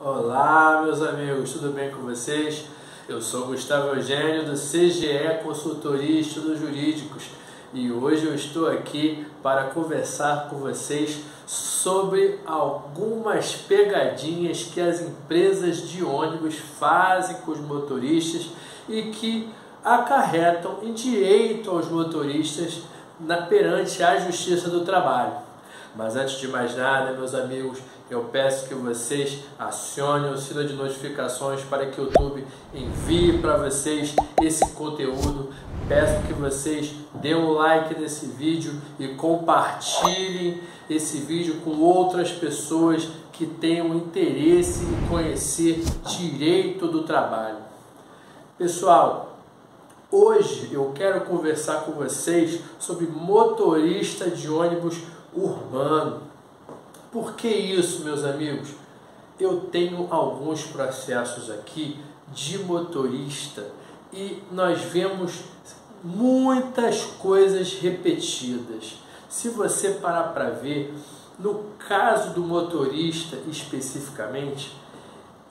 Olá, meus amigos, tudo bem com vocês? Eu sou Gustavo Eugênio do CGE Consultoria e Estudos Jurídicos e hoje eu estou aqui para conversar com vocês sobre algumas pegadinhas que as empresas de ônibus fazem com os motoristas e que acarretam em direito aos motoristas perante a Justiça do Trabalho. Mas antes de mais nada, meus amigos, eu peço que vocês acionem o sino de notificações para que o YouTube envie para vocês esse conteúdo. Peço que vocês dêem um like nesse vídeo e compartilhem esse vídeo com outras pessoas que tenham interesse em conhecer direito do trabalho. Pessoal, hoje eu quero conversar com vocês sobre motorista de ônibus urbano. Por que isso, meus amigos? Eu tenho alguns processos aqui de motorista e nós vemos muitas coisas repetidas. Se você parar para ver, no caso do motorista especificamente,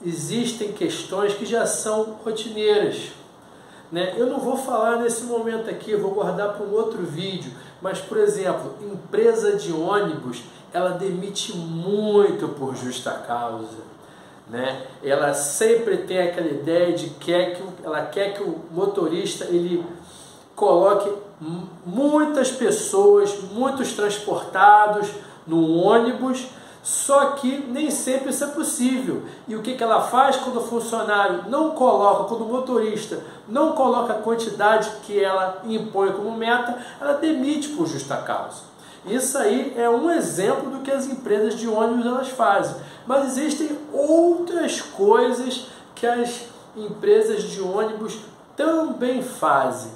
existem questões que já são rotineiras. Eu não vou falar nesse momento aqui, eu vou guardar para um outro vídeo, mas, por exemplo, empresa de ônibus, ela demite muito por justa causa. Ela sempre tem aquela ideia de que ela quer que o motorista ele coloque muitas pessoas, muitos transportados no ônibus, só que nem sempre isso é possível. E o que ela faz quando o funcionário não coloca, quando o motorista não coloca a quantidade que ela impõe como meta, ela demite por justa causa. Isso aí é um exemplo do que as empresas de ônibus elas fazem. Mas existem outras coisas que as empresas de ônibus também fazem.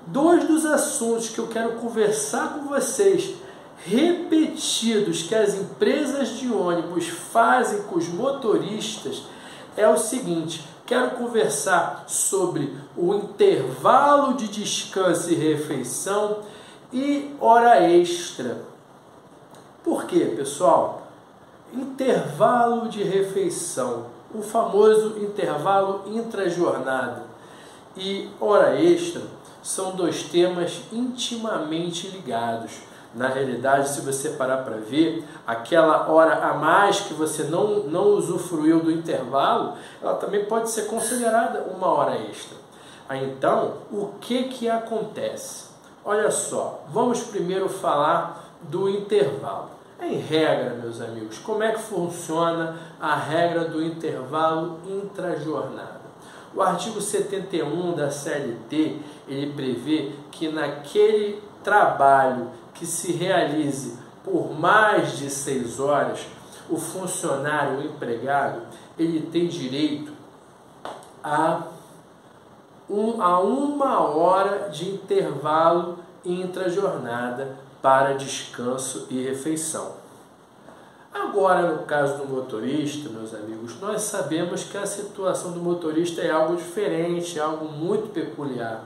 Dois dos assuntos que eu quero conversar com vocês repetidos que as empresas de ônibus fazem com os motoristas é o seguinte: quero conversar sobre o intervalo de descanso e refeição e hora extra. Por quê, pessoal? Intervalo de refeição, o famoso intervalo intrajornada, e hora extra são dois temas intimamente ligados. Na realidade, se você parar para ver, aquela hora a mais que você não usufruiu do intervalo, ela também pode ser considerada uma hora extra. Então, o que acontece? Olha só, vamos primeiro falar do intervalo. Em regra, meus amigos, como é que funciona a regra do intervalo intrajornada? O artigo 71 da CLT, ele prevê que naquele trabalho que se realize por mais de 6 horas, o funcionário, o empregado, ele tem direito a uma hora de intervalo intrajornada para descanso e refeição. Agora, no caso do motorista, meus amigos, nós sabemos que a situação do motorista é algo diferente, é algo muito peculiar.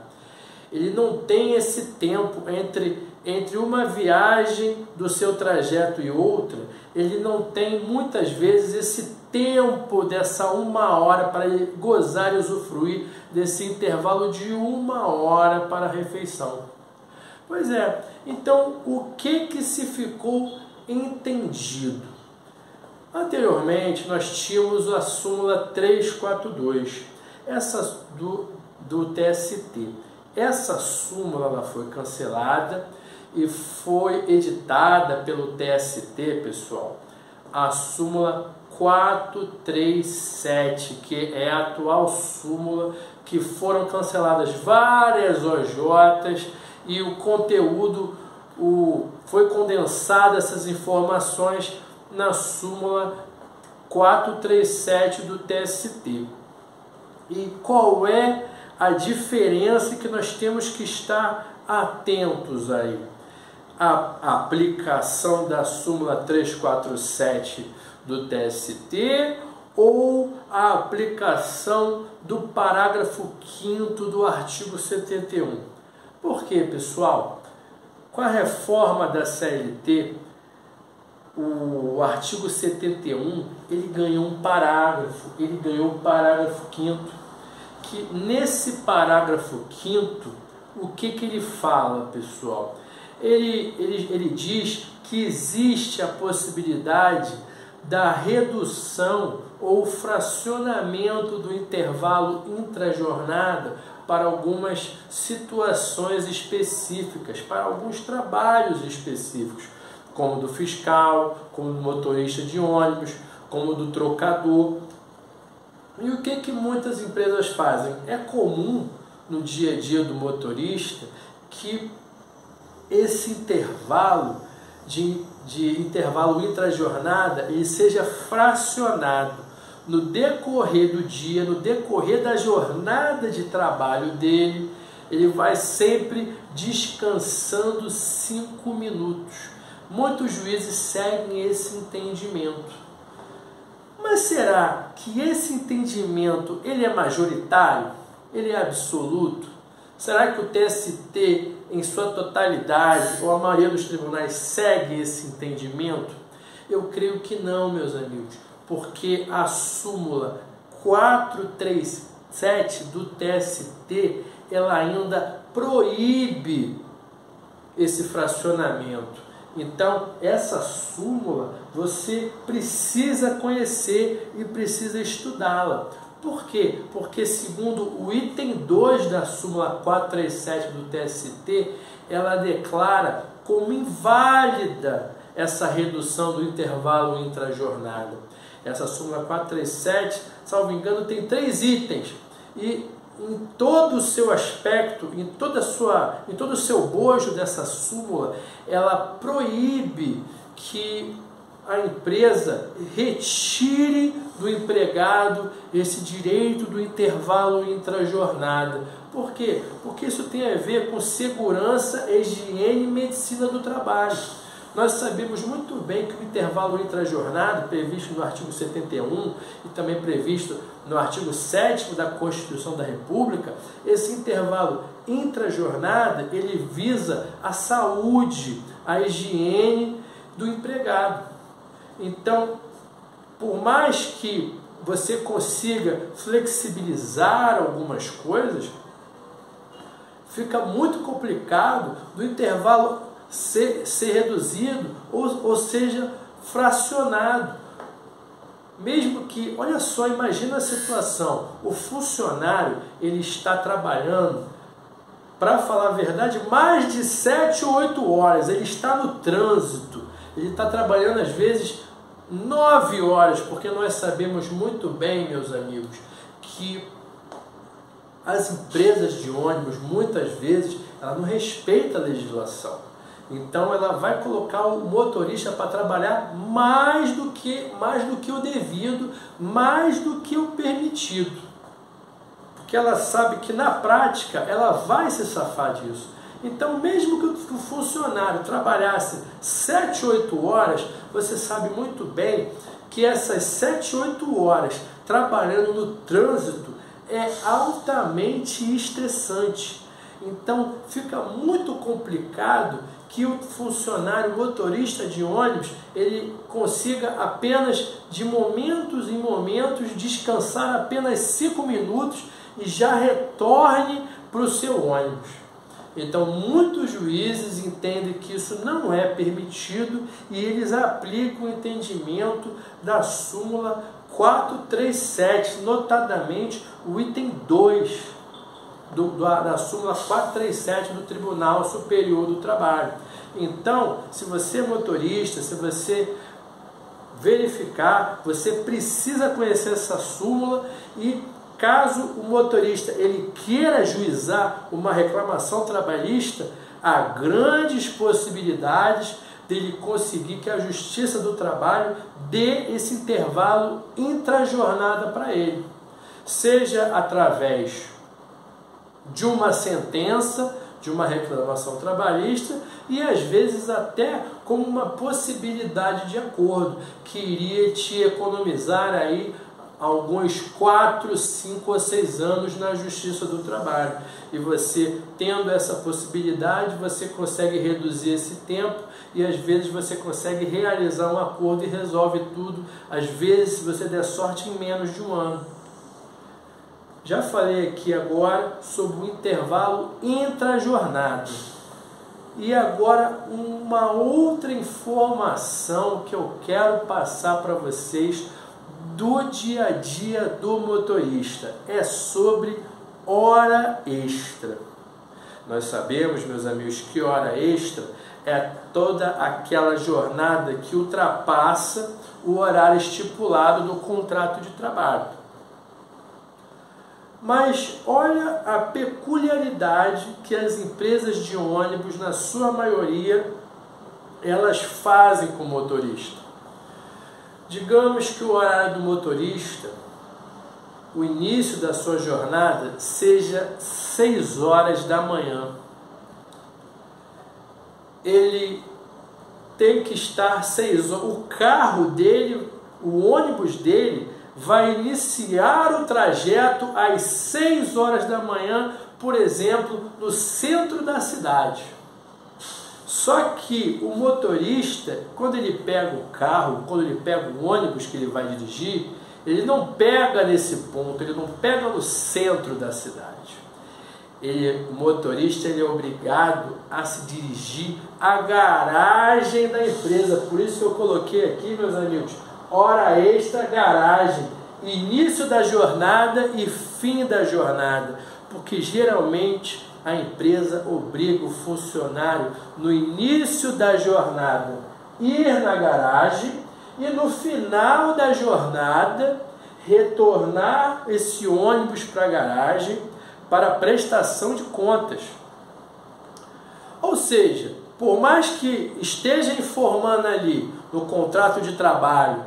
Ele não tem esse tempo entre uma viagem do seu trajeto e outra, ele não tem muitas vezes esse tempo dessa uma hora para ele gozar e usufruir desse intervalo de uma hora para a refeição. Pois é, então o que se ficou entendido? Anteriormente nós tínhamos a súmula 342, essa do TST. Essa súmula ela foi cancelada e foi editada pelo TST, pessoal, a súmula 437, que é a atual súmula, que foram canceladas várias OJs e o conteúdo foi condensado, essas informações, na súmula 437 do TST. E qual é a diferença que nós temos que estar atentos aí? A aplicação da súmula 347 do TST ou a aplicação do parágrafo 5º do artigo 71. Por quê, pessoal? Com a reforma da CLT, o artigo 71, ele ganhou um parágrafo, o parágrafo 5º, que nesse parágrafo 5º, o que ele fala, pessoal? Ele diz que existe a possibilidade da redução ou fracionamento do intervalo intrajornada para algumas situações específicas, para alguns trabalhos específicos, como do fiscal, como do motorista de ônibus, como do trocador. E o que muitas empresas fazem? É comum no dia a dia do motorista que esse intervalo de intervalo intrajornada ele seja fracionado no decorrer do dia, no decorrer da jornada de trabalho dele. Ele vai sempre descansando 5 minutos. Muitos juízes seguem esse entendimento. Mas será que esse entendimento ele é majoritário? Ele é absoluto? Será que o TST, em sua totalidade, ou a maioria dos tribunais, segue esse entendimento? Eu creio que não, meus amigos, porque a súmula 437 do TST, ela ainda proíbe esse fracionamento. Então, essa súmula você precisa conhecer e precisa estudá-la. Por quê? Porque segundo o item 2 da súmula 437 do TST, ela declara como inválida essa redução do intervalo intrajornada. Essa súmula 437, salvo engano, tem 3 itens. E em todo o seu aspecto, em todo o seu bojo dessa súmula, ela proíbe que a empresa retire do empregado esse direito do intervalo intrajornada. Por quê? Porque isso tem a ver com segurança, higiene e medicina do trabalho. Nós sabemos muito bem que o intervalo intrajornada, previsto no artigo 71 e também previsto no artigo 7º da Constituição da República, esse intervalo intrajornada, ele visa a saúde, a higiene do empregado. Então, por mais que você consiga flexibilizar algumas coisas, fica muito complicado do intervalo ser reduzido ou seja fracionado. Mesmo que, olha só, imagina a situação, o funcionário ele está trabalhando, para falar a verdade, mais de 7 ou 8 horas, ele está no trânsito, ele está trabalhando às vezes 9 horas, porque nós sabemos muito bem, meus amigos, que as empresas de ônibus, muitas vezes, ela não respeita a legislação. Então ela vai colocar o motorista para trabalhar mais do que o devido, mais do que o permitido. Porque ela sabe que na prática ela vai se safar disso. Então, mesmo que o funcionário trabalhasse 7, 8 horas, você sabe muito bem que essas 7, 8 horas trabalhando no trânsito é altamente estressante. Então, fica muito complicado que o funcionário motorista de ônibus ele consiga apenas de momentos em momentos descansar apenas 5 minutos e já retorne para o seu ônibus. Então, muitos juízes entendem que isso não é permitido e eles aplicam o entendimento da súmula 437, notadamente o item 2 da súmula 437 do Tribunal Superior do Trabalho. Então, se você é motorista, se você verificar, você precisa conhecer essa súmula e caso o motorista ele queira ajuizar uma reclamação trabalhista, há grandes possibilidades dele conseguir que a Justiça do Trabalho dê esse intervalo intrajornada para ele, seja através de uma sentença, de uma reclamação trabalhista e às vezes até como uma possibilidade de acordo que iria te economizar aí alguns 4, 5 ou 6 anos na Justiça do Trabalho. E você, tendo essa possibilidade, você consegue reduzir esse tempo e às vezes você consegue realizar um acordo e resolve tudo, às vezes, se você der sorte, em menos de um ano. Já falei aqui agora sobre o intervalo intra-jornada. E agora uma outra informação que eu quero passar para vocês do dia a dia do motorista. É sobre hora extra. Nós sabemos, meus amigos, que hora extra é toda aquela jornada que ultrapassa o horário estipulado no contrato de trabalho. Mas olha a peculiaridade que as empresas de ônibus, na sua maioria, elas fazem com o motorista. Digamos que o horário do motorista, o início da sua jornada, seja 6 horas da manhã. Ele tem que estar 6 horas. O carro dele, o ônibus dele, vai iniciar o trajeto às 6 horas da manhã, por exemplo, no centro da cidade. Só que o motorista, quando ele pega o carro, quando ele pega o ônibus que ele vai dirigir, ele não pega nesse ponto, ele não pega no centro da cidade. O motorista, ele é obrigado a se dirigir à garagem da empresa. Por isso que eu coloquei aqui, meus amigos, hora extra, garagem, início da jornada e fim da jornada, porque geralmente a empresa obriga o funcionário no início da jornada ir na garagem e no final da jornada retornar esse ônibus para a garagem para prestação de contas. Ou seja, por mais que esteja informando ali no contrato de trabalho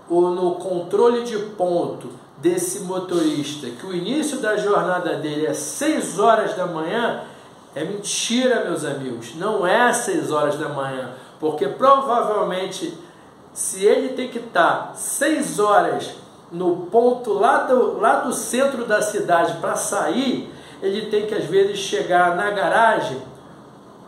ou no controle de ponto desse motorista que o início da jornada dele é 6 horas da manhã, é mentira, meus amigos, não é 6 horas da manhã, porque provavelmente se ele tem que estar 6 horas no ponto lá do centro da cidade para sair, ele tem que às vezes chegar na garagem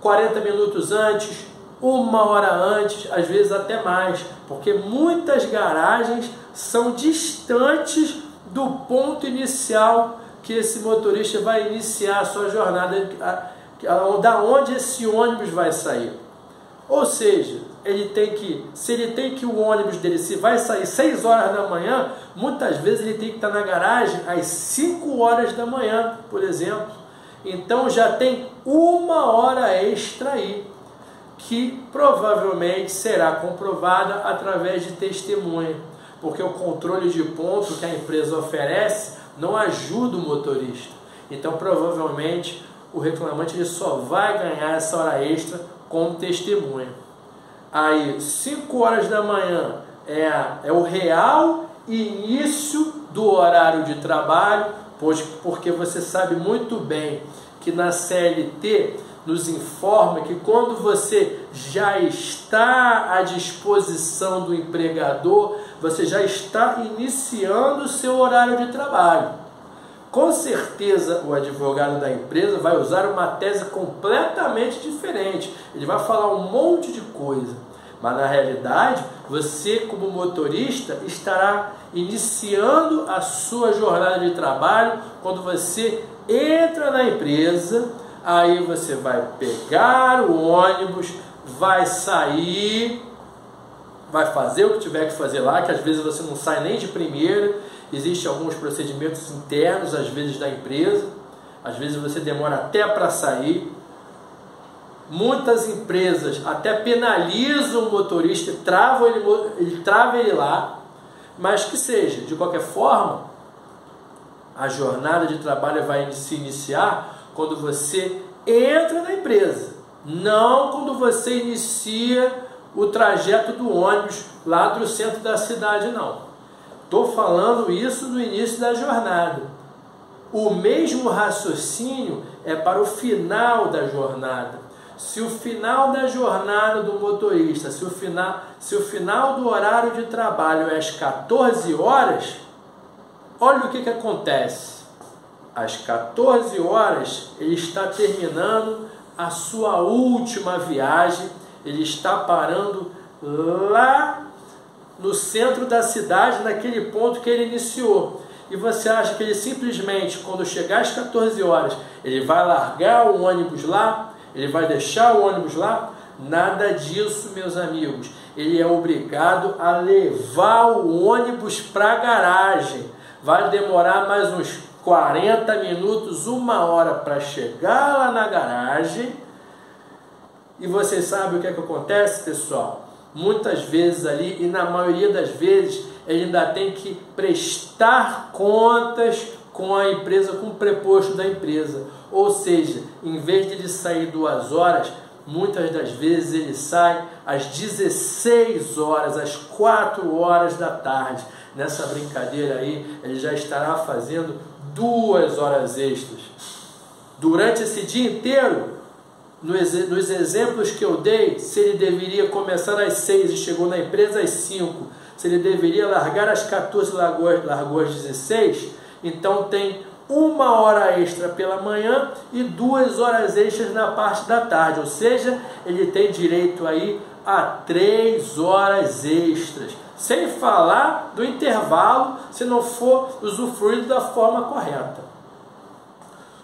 40 minutos antes, 1 hora antes, às vezes até mais, porque muitas garagens são distantes do ponto inicial que esse motorista vai iniciar a sua jornada, da onde esse ônibus vai sair. Ou seja, se ele tem que o ônibus dele, se vai sair 6 horas da manhã, muitas vezes ele tem que estar na garagem às 5 horas da manhã, por exemplo. Então já tem 1 hora extra aí, que provavelmente será comprovada através de testemunha, porque o controle de ponto que a empresa oferece não ajuda o motorista. Então provavelmente o reclamante ele só vai ganhar essa hora extra como testemunha. Aí 5 horas da manhã é o real início do horário de trabalho, porque você sabe muito bem que na CLT nos informa que quando você já está à disposição do empregador, você já está iniciando o seu horário de trabalho. Com certeza o advogado da empresa vai usar uma tese completamente diferente. Ele vai falar um monte de coisa, mas na realidade você, como motorista, estará iniciando a sua jornada de trabalho quando você entra na empresa. Aí você vai pegar o ônibus, vai sair, vai fazer o que tiver que fazer lá, que às vezes você não sai nem de primeira. Existem alguns procedimentos internos, às vezes, da empresa. Às vezes você demora até para sair. Muitas empresas até penalizam o motorista, trava ele lá. Mas que seja, de qualquer forma, a jornada de trabalho vai se iniciar quando você entra na empresa, não quando você inicia o trajeto do ônibus lá do centro da cidade, não. Estou falando isso no início da jornada. O mesmo raciocínio é para o final da jornada. Se o final da jornada do motorista, se o final do horário de trabalho é às 14 horas, olha o que acontece. Às 14 horas, ele está terminando a sua última viagem, ele está parando lá no centro da cidade, naquele ponto que ele iniciou. E você acha que ele simplesmente, quando chegar às 14 horas, ele vai largar o ônibus lá? Ele vai deixar o ônibus lá? Nada disso, meus amigos. Ele é obrigado a levar o ônibus para a garagem. Vai demorar mais uns 40 minutos, 1 hora para chegar lá na garagem. E você sabe o que acontece, pessoal? Muitas vezes ali, e na maioria das vezes, ele ainda tem que prestar contas com a empresa, com o preposto da empresa. Ou seja, em vez de ele sair 2 horas, muitas das vezes ele sai às 16 horas, às 4 horas da tarde. Nessa brincadeira aí, ele já estará fazendo 2 horas extras. Durante esse dia inteiro, nos exemplos que eu dei, se ele deveria começar às 6 e chegou na empresa às 5, se ele deveria largar às 14 e largou às 16, então tem 1 hora extra pela manhã e 2 horas extras na parte da tarde, ou seja, ele tem direito aí a 3 horas extras, sem falar do intervalo, se não for usufruído da forma correta.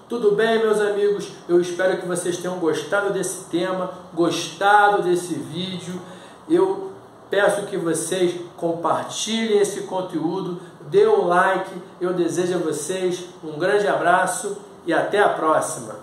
Tudo bem, meus amigos? Eu espero que vocês tenham gostado desse tema, gostado desse vídeo. Eu peço que vocês compartilhem esse conteúdo, dê um like. Eu desejo a vocês um grande abraço e até a próxima.